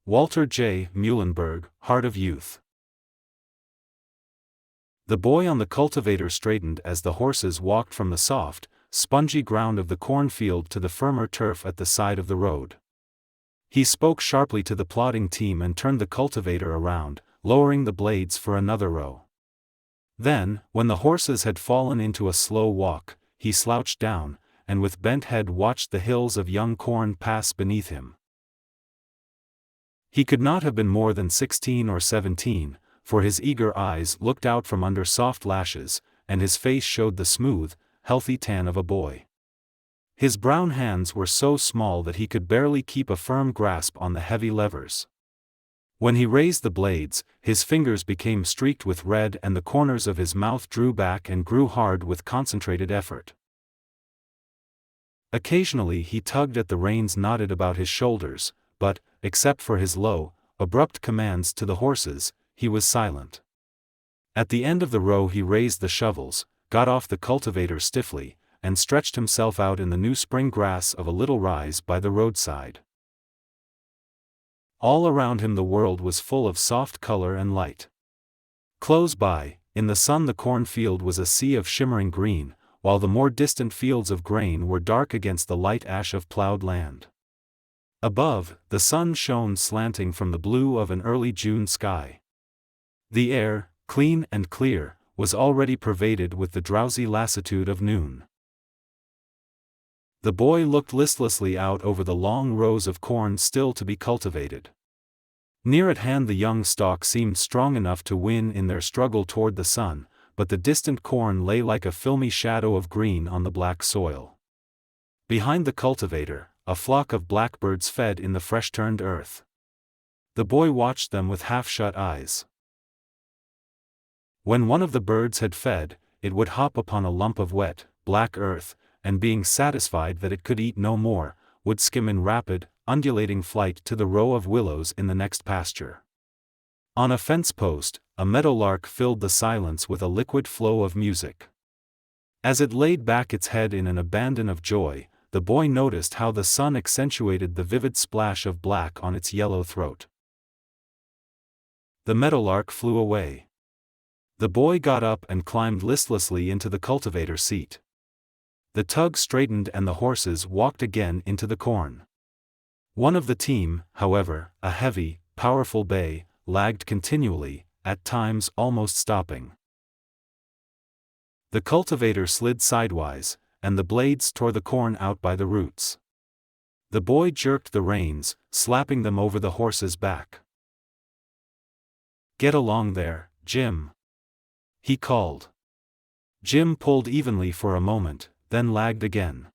Walter J. Muilenburg, Heart of Youth. The boy on the cultivator straightened as the horses walked from the soft, spongy ground of the cornfield to the firmer turf at the side of the road. He spoke sharply to the plodding team and turned the cultivator around, lowering the blades for another row. Then, when the horses had fallen into a slow walk, he slouched down, and with bent head watched the hills of young corn pass beneath him. He could not have been more than 16 or 17, for his eager eyes looked out from under soft lashes, and his face showed the smooth, healthy tan of a boy. His brown hands were so small that he could barely keep a firm grasp on the heavy levers. When he raised the blades, his fingers became streaked with red and the corners of his mouth drew back and grew hard with concentrated effort. Occasionally he tugged at the reins knotted about his shoulders, but, except for his low, abrupt commands to the horses, he was silent. At the end of the row he raised the shovels, got off the cultivator stiffly, and stretched himself out in the new spring grass of a little rise by the roadside. All around him the world was full of soft color and light. Close by, in the sun the cornfield was a sea of shimmering green, while the more distant fields of grain were dark against the light ash of plowed land. Above, the sun shone slanting from the blue of an early June sky. The air, clean and clear, was already pervaded with the drowsy lassitude of noon. The boy looked listlessly out over the long rows of corn still to be cultivated. Near at hand the young stalk seemed strong enough to win in their struggle toward the sun, but the distant corn lay like a filmy shadow of green on the black soil. Behind the cultivator, a flock of blackbirds fed in the fresh-turned earth. The boy watched them with half-shut eyes. When one of the birds had fed, it would hop upon a lump of wet, black earth, and being satisfied that it could eat no more, would skim in rapid, undulating flight to the row of willows in the next pasture. On a fence post, a meadowlark filled the silence with a liquid flow of music. As it laid back its head in an abandon of joy, the boy noticed how the sun accentuated the vivid splash of black on its yellow throat. The meadowlark flew away. The boy got up and climbed listlessly into the cultivator seat. The tug straightened and the horses walked again into the corn. One of the team, however, a heavy, powerful bay, lagged continually, at times almost stopping. The cultivator slid sidewise, and the blades tore the corn out by the roots. The boy jerked the reins, slapping them over the horse's back. "Get along there, Jim," he called. Jim pulled evenly for a moment, then lagged again.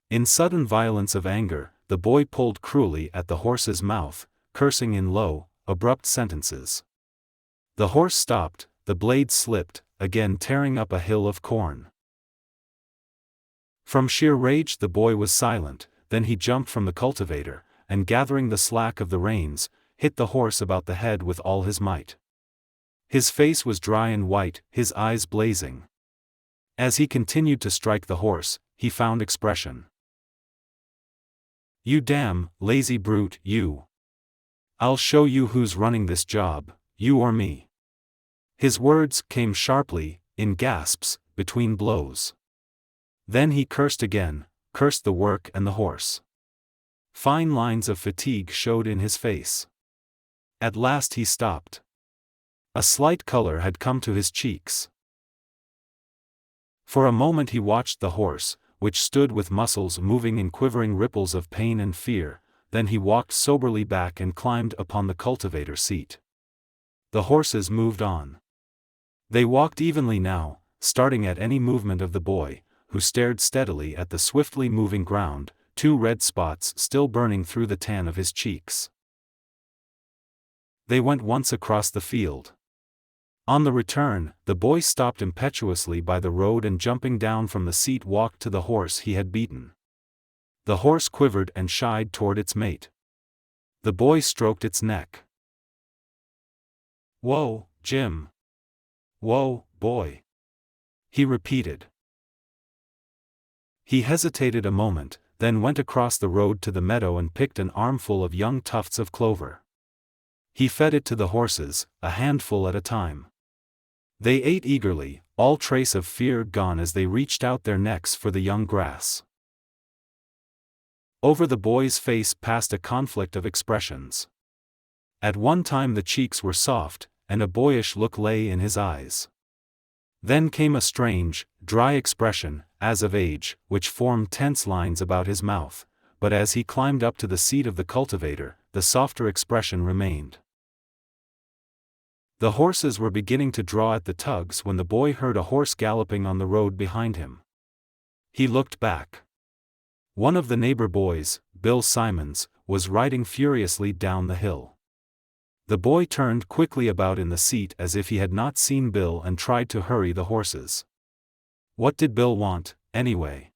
In sudden violence of anger, the boy pulled cruelly at the horse's mouth, cursing in low, abrupt sentences. The horse stopped, the blade slipped, again tearing up a hill of corn. From sheer rage the boy was silent, then he jumped from the cultivator, and gathering the slack of the reins, hit the horse about the head with all his might. His face was dry and white, his eyes blazing. As he continued to strike the horse, he found expression. "You damn, lazy brute, you. I'll show you who's running this job, you or me." His words came sharply, in gasps, between blows. Then he cursed again, cursed the work and the horse. Fine lines of fatigue showed in his face. At last he stopped. A slight color had come to his cheeks. For a moment he watched the horse, which stood with muscles moving in quivering ripples of pain and fear, then he walked soberly back and climbed upon the cultivator seat. The horses moved on. They walked evenly now, starting at any movement of the boy, who stared steadily at the swiftly moving ground, two red spots still burning through the tan of his cheeks. They went once across the field. On the return, the boy stopped impetuously by the road and jumping down from the seat walked to the horse he had beaten. The horse quivered and shied toward its mate. The boy stroked its neck. "Whoa, Jim. Whoa, boy," he repeated. He hesitated a moment, then went across the road to the meadow and picked an armful of young tufts of clover. He fed it to the horses, a handful at a time. They ate eagerly, all trace of fear gone as they reached out their necks for the young grass. Over the boy's face passed a conflict of expressions. At one time the cheeks were soft, and a boyish look lay in his eyes. Then came a strange, dry expression, as of age, which formed tense lines about his mouth, but as he climbed up to the seat of the cultivator, the softer expression remained. The horses were beginning to draw at the tugs when the boy heard a horse galloping on the road behind him. He looked back. One of the neighbor boys, Bill Simons, was riding furiously down the hill. The boy turned quickly about in the seat as if he had not seen Bill and tried to hurry the horses. What did Bill want, anyway?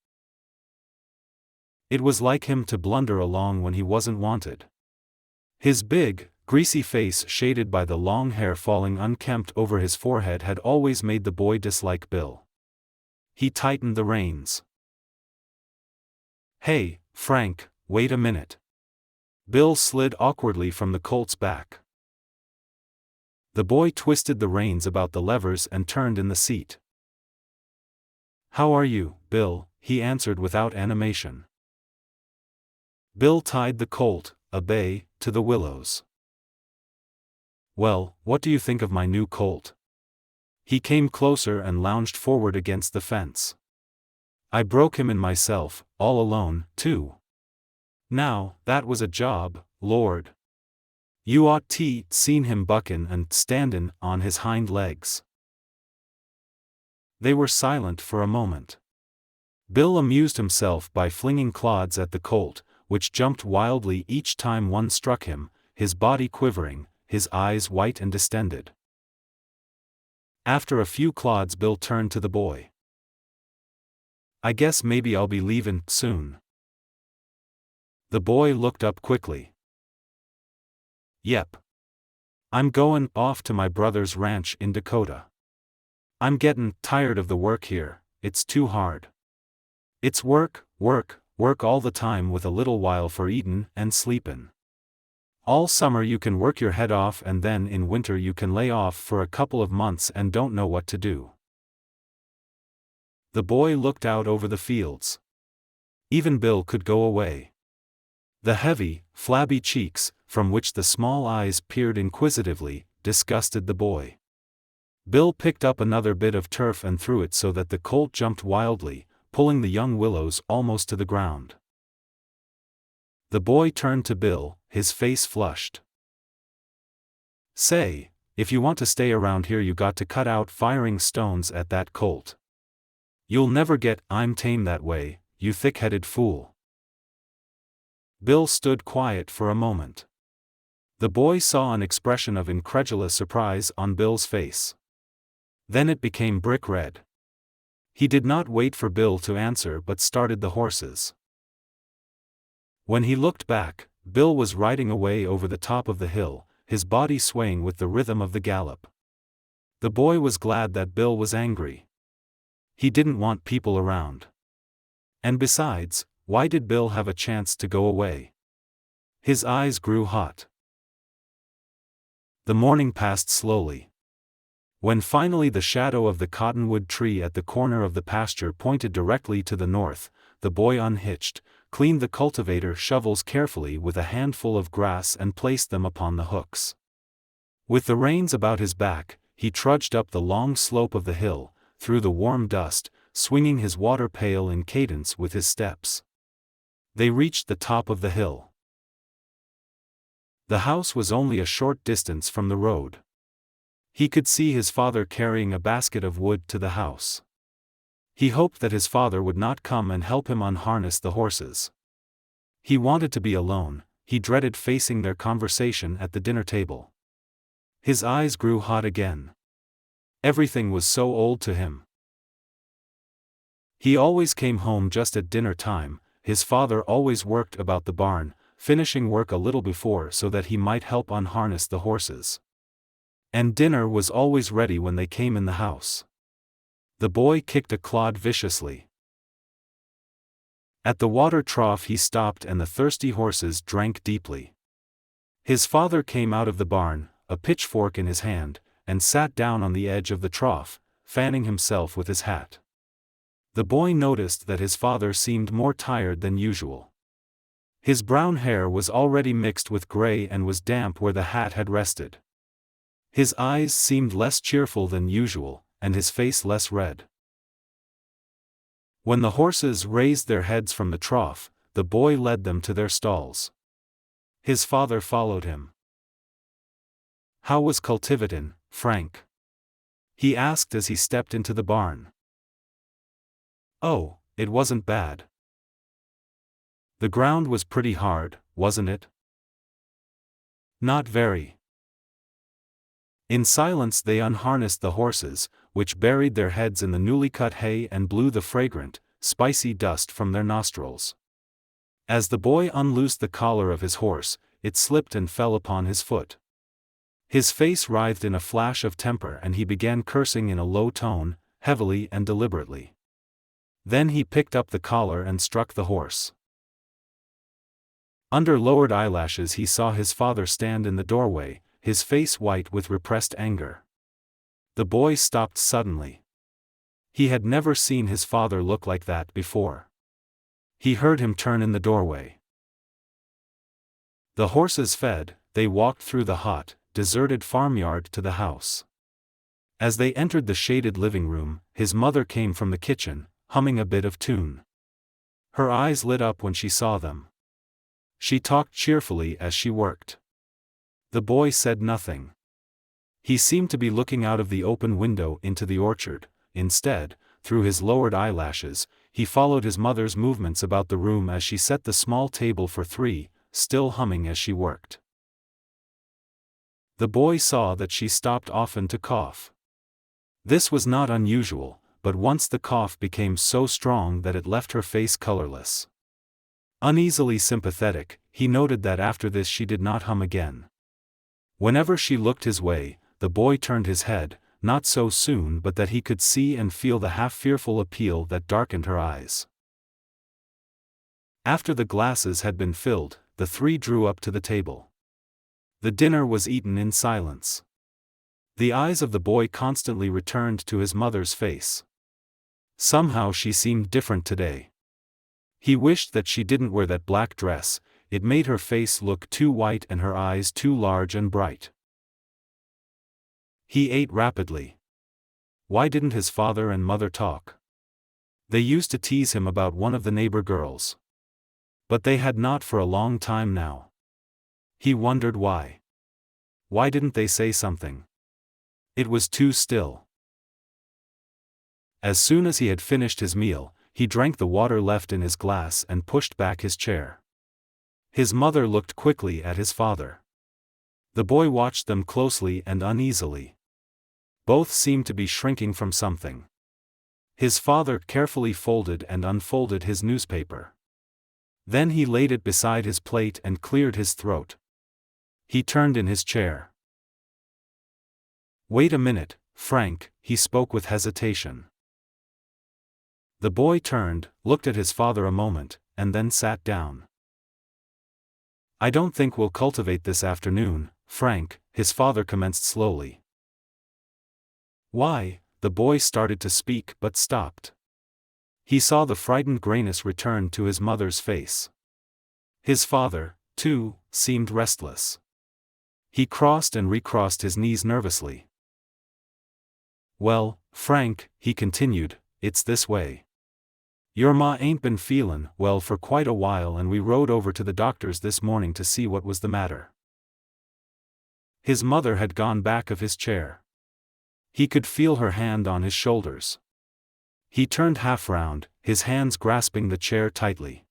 It was like him to blunder along when he wasn't wanted. His big, greasy face shaded by the long hair falling unkempt over his forehead had always made the boy dislike Bill. He tightened the reins. "Hey, Frank, wait a minute." Bill slid awkwardly from the colt's back. The boy twisted the reins about the levers and turned in the seat. "How are you, Bill?" he answered without animation. Bill tied the colt, a bay, to the willows. "Well, what do you think of my new colt?" He came closer and lounged forward against the fence. "I broke him in myself, all alone, too. Now, that was a job, Lord. You ought to seen him buckin' and standin' on his hind legs." They were silent for a moment. Bill amused himself by flinging clods at the colt, which jumped wildly each time one struck him, his body quivering, his eyes white and distended. After a few clods Bill turned to the boy. "I guess maybe I'll be leavin' soon." The boy looked up quickly. "Yep. I'm goin' off to my brother's ranch in Dakota. I'm gettin' tired of the work here, it's too hard. It's work, work, work all the time with a little while for eatin' and sleepin'. All summer you can work your head off and then in winter you can lay off for a couple of months and don't know what to do." The boy looked out over the fields. Even Bill could go away. The heavy, flabby cheeks, from which the small eyes peered inquisitively, disgusted the boy. Bill picked up another bit of turf and threw it so that the colt jumped wildly, pulling the young willows almost to the ground. The boy turned to Bill, his face flushed. "Say, if you want to stay around here you got to cut out firing stones at that colt. You'll never get I'm tame that way, you thick-headed fool." Bill stood quiet for a moment. The boy saw an expression of incredulous surprise on Bill's face. Then it became brick red. He did not wait for Bill to answer but started the horses. When he looked back, Bill was riding away over the top of the hill, his body swaying with the rhythm of the gallop. The boy was glad that Bill was angry. He didn't want people around. And besides, why did Bill have a chance to go away? His eyes grew hot. The morning passed slowly. When finally the shadow of the cottonwood tree at the corner of the pasture pointed directly to the north, the boy unhitched, cleaned the cultivator shovels carefully with a handful of grass and placed them upon the hooks. With the reins about his back, he trudged up the long slope of the hill, through the warm dust, swinging his water pail in cadence with his steps. They reached the top of the hill. The house was only a short distance from the road. He could see his father carrying a basket of wood to the house. He hoped that his father would not come and help him unharness the horses. He wanted to be alone, he dreaded facing their conversation at the dinner table. His eyes grew hot again. Everything was so old to him. He always came home just at dinner time, his father always worked about the barn, finishing work a little before so that he might help unharness the horses. And dinner was always ready when they came in the house. The boy kicked a clod viciously. At the water trough he stopped and the thirsty horses drank deeply. His father came out of the barn, a pitchfork in his hand, and sat down on the edge of the trough, fanning himself with his hat. The boy noticed that his father seemed more tired than usual. His brown hair was already mixed with gray and was damp where the hat had rested. His eyes seemed less cheerful than usual, and his face less red. When the horses raised their heads from the trough, the boy led them to their stalls. His father followed him. "How was cultivating, Frank?" he asked as he stepped into the barn. "Oh, it wasn't bad. The ground was pretty hard, wasn't it?" "Not very." In silence they unharnessed the horses, which buried their heads in the newly cut hay and blew the fragrant, spicy dust from their nostrils. As the boy unloosed the collar of his horse, it slipped and fell upon his foot. His face writhed in a flash of temper and he began cursing in a low tone, heavily and deliberately. Then he picked up the collar and struck the horse. Under lowered eyelashes he saw his father stand in the doorway, his face white with repressed anger. The boy stopped suddenly. He had never seen his father look like that before. He heard him turn in the doorway. The horses fed, they walked through the hot, deserted farmyard to the house. As they entered the shaded living room, his mother came from the kitchen, humming a bit of tune. Her eyes lit up when she saw them. She talked cheerfully as she worked. The boy said nothing. He seemed to be looking out of the open window into the orchard. Instead, through his lowered eyelashes, he followed his mother's movements about the room as she set the small table for three, still humming as she worked. The boy saw that she stopped often to cough. This was not unusual, but once the cough became so strong that it left her face colorless. Uneasily sympathetic, he noted that after this she did not hum again. Whenever she looked his way, the boy turned his head, not so soon but that he could see and feel the half-fearful appeal that darkened her eyes. After the glasses had been filled, the three drew up to the table. The dinner was eaten in silence. The eyes of the boy constantly returned to his mother's face. Somehow she seemed different today. He wished that she didn't wear that black dress, it made her face look too white and her eyes too large and bright. He ate rapidly. Why didn't his father and mother talk? They used to tease him about one of the neighbor girls. But they had not for a long time now. He wondered why. Why didn't they say something? It was too still. As soon as he had finished his meal, he drank the water left in his glass and pushed back his chair. His mother looked quickly at his father. The boy watched them closely and uneasily. Both seemed to be shrinking from something. His father carefully folded and unfolded his newspaper. Then he laid it beside his plate and cleared his throat. He turned in his chair. "Wait a minute, Frank," he spoke with hesitation. The boy turned, looked at his father a moment, and then sat down. "I don't think we'll cultivate this afternoon, Frank," his father commenced slowly. "Why?" The boy started to speak but stopped. He saw the frightened grayness return to his mother's face. His father, too, seemed restless. He crossed and recrossed his knees nervously. "Well, Frank," he continued, "it's this way. Your ma ain't been feelin' well for quite a while and we rode over to the doctor's this morning to see what was the matter." His mother had gone back of his chair. He could feel her hand on his shoulders. He turned half round, his hands grasping the chair tightly.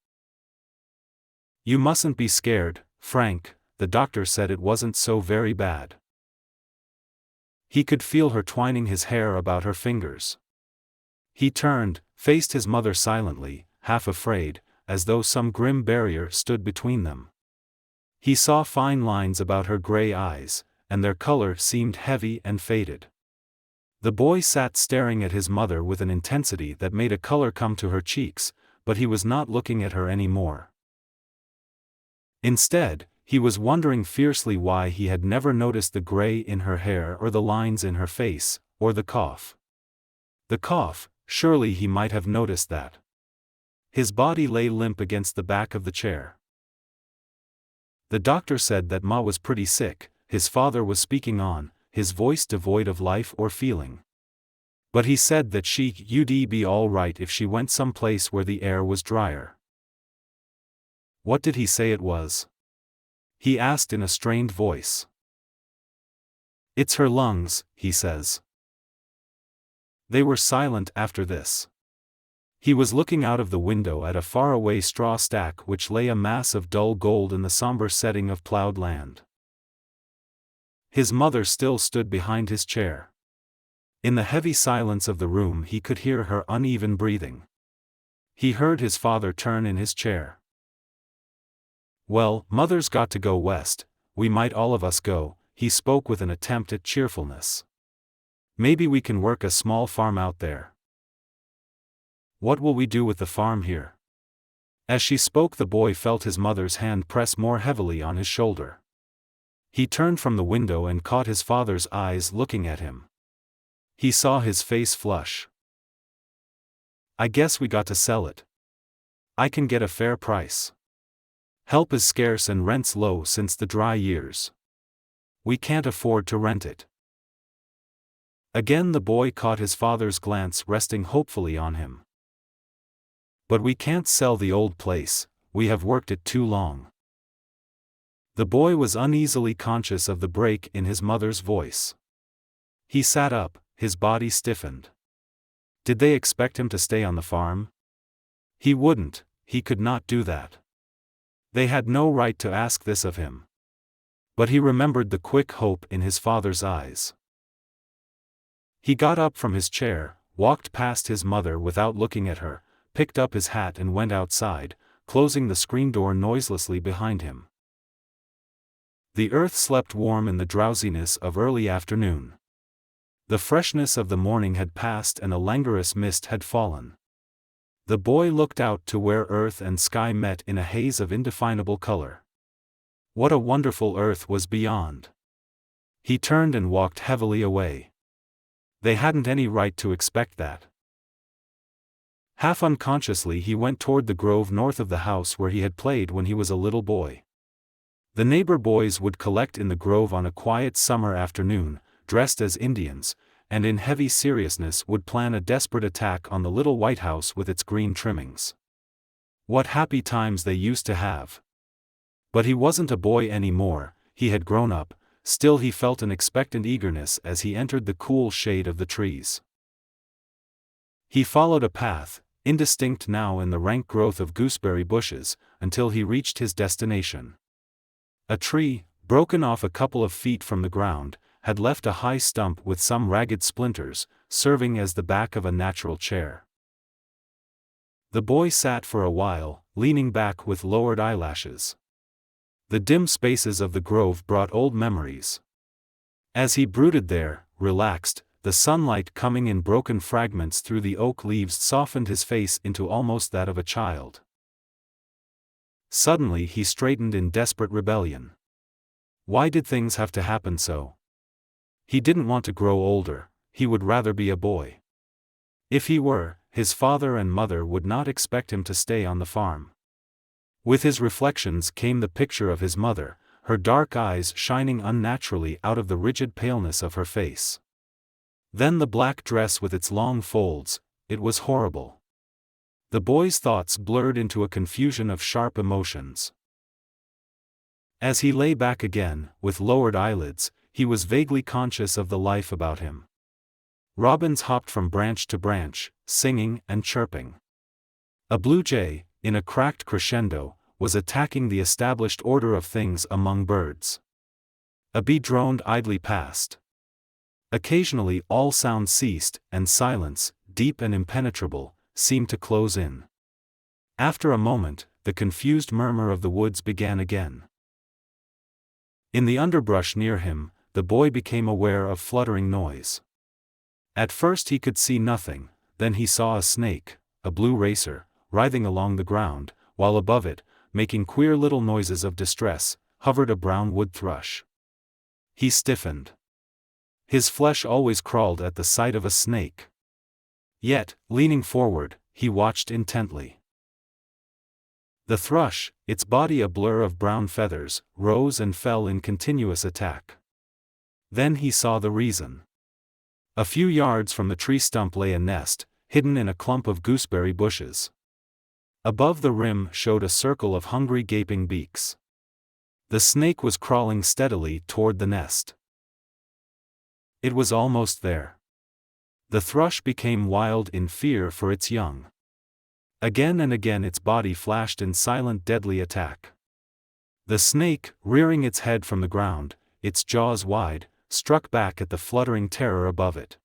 "You mustn't be scared, Frank, the doctor said it wasn't so very bad." He could feel her twining his hair about her fingers. He turned, faced his mother silently, half afraid, as though some grim barrier stood between them. He saw fine lines about her gray eyes, and their color seemed heavy and faded. The boy sat staring at his mother with an intensity that made a color come to her cheeks, but he was not looking at her anymore. Instead, he was wondering fiercely why he had never noticed the gray in her hair or the lines in her face, or the cough. The cough, surely he might have noticed that. His body lay limp against the back of the chair. The doctor said that Ma was pretty sick, his father was speaking on, his voice devoid of life or feeling. But he said that she'd be all right if she went someplace where the air was drier. What did he say it was? He asked in a strained voice. It's her lungs, he says. They were silent after this. He was looking out of the window at a faraway straw stack which lay a mass of dull gold in the somber setting of plowed land. His mother still stood behind his chair. In the heavy silence of the room he could hear her uneven breathing. He heard his father turn in his chair. Well, Mother's got to go west, we might all of us go, he spoke with an attempt at cheerfulness. Maybe we can work a small farm out there. What will we do with the farm here? As she spoke, the boy felt his mother's hand press more heavily on his shoulder. He turned from the window and caught his father's eyes looking at him. He saw his face flush. I guess we got to sell it. I can get a fair price. Help is scarce and rent's low since the dry years. We can't afford to rent it. Again the boy caught his father's glance resting hopefully on him. But we can't sell the old place, we have worked it too long. The boy was uneasily conscious of the break in his mother's voice. He sat up, his body stiffened. Did they expect him to stay on the farm? He wouldn't, he could not do that. They had no right to ask this of him. But he remembered the quick hope in his father's eyes. He got up from his chair, walked past his mother without looking at her, picked up his hat and went outside, closing the screen door noiselessly behind him. The earth slept warm in the drowsiness of early afternoon. The freshness of the morning had passed and a languorous mist had fallen. The boy looked out to where earth and sky met in a haze of indefinable color. What a wonderful earth was beyond! He turned and walked heavily away. They hadn't any right to expect that. Half unconsciously he went toward the grove north of the house where he had played when he was a little boy. The neighbor boys would collect in the grove on a quiet summer afternoon, dressed as Indians, and in heavy seriousness would plan a desperate attack on the little white house with its green trimmings. What happy times they used to have! But he wasn't a boy anymore, he had grown up, still he felt an expectant eagerness as he entered the cool shade of the trees. He followed a path, indistinct now in the rank growth of gooseberry bushes, until he reached his destination. A tree, broken off a couple of feet from the ground, had left a high stump with some ragged splinters, serving as the back of a natural chair. The boy sat for a while, leaning back with lowered eyelashes. The dim spaces of the grove brought old memories. As he brooded there, relaxed, the sunlight coming in broken fragments through the oak leaves softened his face into almost that of a child. Suddenly he straightened in desperate rebellion. Why did things have to happen so? He didn't want to grow older, he would rather be a boy. If he were, his father and mother would not expect him to stay on the farm. With his reflections came the picture of his mother, her dark eyes shining unnaturally out of the rigid paleness of her face. Then the black dress with its long folds, it was horrible. The boy's thoughts blurred into a confusion of sharp emotions. As he lay back again, with lowered eyelids, he was vaguely conscious of the life about him. Robins hopped from branch to branch, singing and chirping. A blue jay, in a cracked crescendo, was attacking the established order of things among birds. A bee droned idly past. Occasionally all sound ceased, and silence, deep and impenetrable, seemed to close in. After a moment, the confused murmur of the woods began again. In the underbrush near him, the boy became aware of fluttering noise. At first he could see nothing, then he saw a snake, a blue racer, writhing along the ground, while above it, making queer little noises of distress, hovered a brown wood thrush. He stiffened. His flesh always crawled at the sight of a snake. Yet, leaning forward, he watched intently. The thrush, its body a blur of brown feathers, rose and fell in continuous attack. Then he saw the reason. A few yards from the tree stump lay a nest, hidden in a clump of gooseberry bushes. Above the rim showed a circle of hungry gaping beaks. The snake was crawling steadily toward the nest. It was almost there. The thrush became wild in fear for its young. Again and again its body flashed in silent deadly attack. The snake, rearing its head from the ground, its jaws wide, struck back at the fluttering terror above it.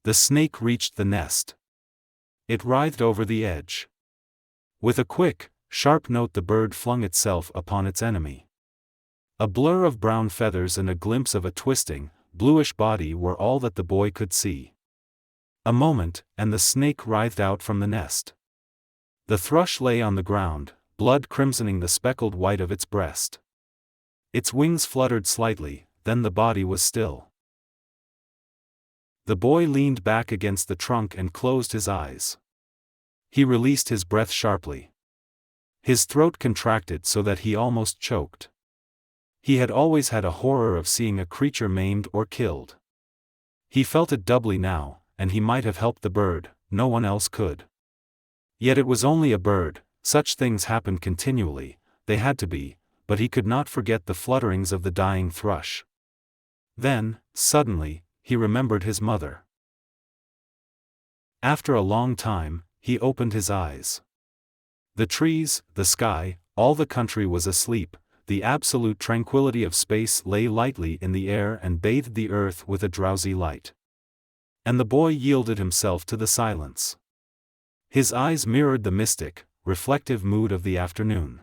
The snake reached the nest. It writhed over the edge. With a quick, sharp note the bird flung itself upon its enemy. A blur of brown feathers and a glimpse of a twisting, bluish body were all that the boy could see. A moment, and the snake writhed out from the nest. The thrush lay on the ground, blood crimsoning the speckled white of its breast. Its wings fluttered slightly, then the body was still. The boy leaned back against the trunk and closed his eyes. He released his breath sharply. His throat contracted so that he almost choked. He had always had a horror of seeing a creature maimed or killed. He felt it doubly now, and he might have helped the bird, no one else could. Yet it was only a bird, such things happened continually, they had to be, but he could not forget the flutterings of the dying thrush. Then, suddenly, he remembered his mother. After a long time, he opened his eyes. The trees, the sky, all the country was asleep, the absolute tranquility of space lay lightly in the air and bathed the earth with a drowsy light. And the boy yielded himself to the silence. His eyes mirrored the mystic, reflective mood of the afternoon.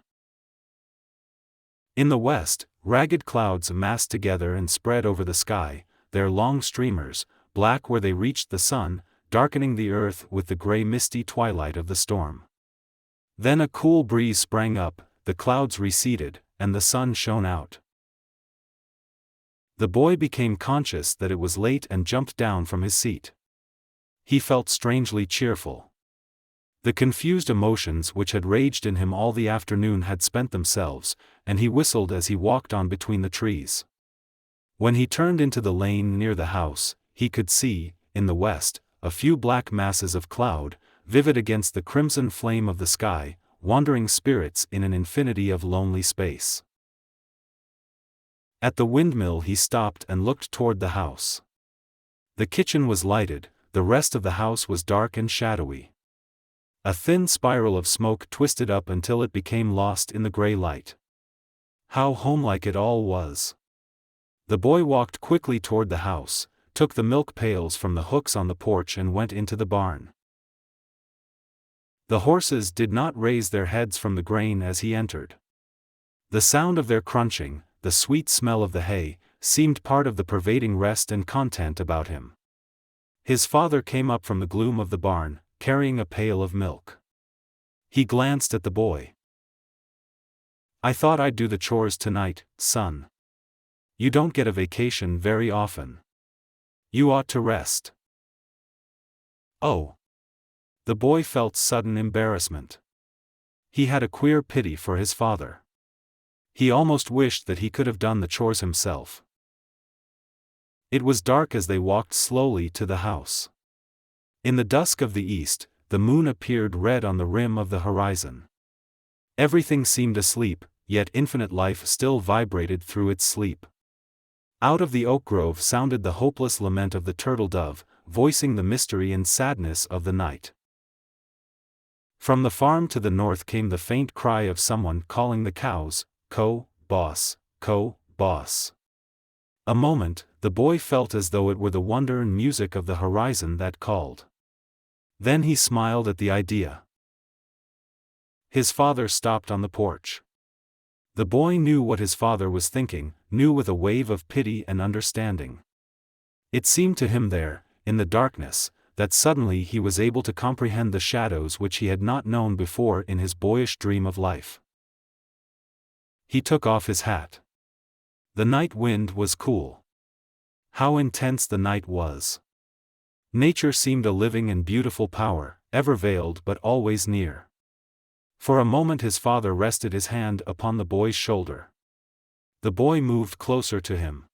In the west, ragged clouds massed together and spread over the sky, their long streamers, black where they reached the sun, darkening the earth with the gray misty twilight of the storm. Then a cool breeze sprang up, the clouds receded, and the sun shone out. The boy became conscious that it was late and jumped down from his seat. He felt strangely cheerful. The confused emotions which had raged in him all the afternoon had spent themselves, and he whistled as he walked on between the trees. When he turned into the lane near the house, he could see, in the west, a few black masses of cloud, vivid against the crimson flame of the sky, wandering spirits in an infinity of lonely space. At the windmill he stopped and looked toward the house. The kitchen was lighted, the rest of the house was dark and shadowy. A thin spiral of smoke twisted up until it became lost in the gray light. How homelike it all was. The boy walked quickly toward the house, took the milk pails from the hooks on the porch and went into the barn. The horses did not raise their heads from the grain as he entered. The sound of their crunching, the sweet smell of the hay, seemed part of the pervading rest and content about him. His father came up from the gloom of the barn, carrying a pail of milk. He glanced at the boy. "I thought I'd do the chores tonight, son. You don't get a vacation very often. You ought to rest." "Oh." The boy felt sudden embarrassment. He had a queer pity for his father. He almost wished that he could have done the chores himself. It was dark as they walked slowly to the house. In the dusk of the east, the moon appeared red on the rim of the horizon. Everything seemed asleep, yet infinite life still vibrated through its sleep. Out of the oak grove sounded the hopeless lament of the turtle dove, voicing the mystery and sadness of the night. From the farm to the north came the faint cry of someone calling the cows, "Co, boss, co, boss." A moment, the boy felt as though it were the wonder and music of the horizon that called. Then he smiled at the idea. His father stopped on the porch. The boy knew what his father was thinking, knew with a wave of pity and understanding. It seemed to him there, in the darkness, that suddenly he was able to comprehend the shadows which he had not known before in his boyish dream of life. He took off his hat. The night wind was cool. How intense the night was! Nature seemed a living and beautiful power, ever veiled but always near. For a moment his father rested his hand upon the boy's shoulder. The boy moved closer to him.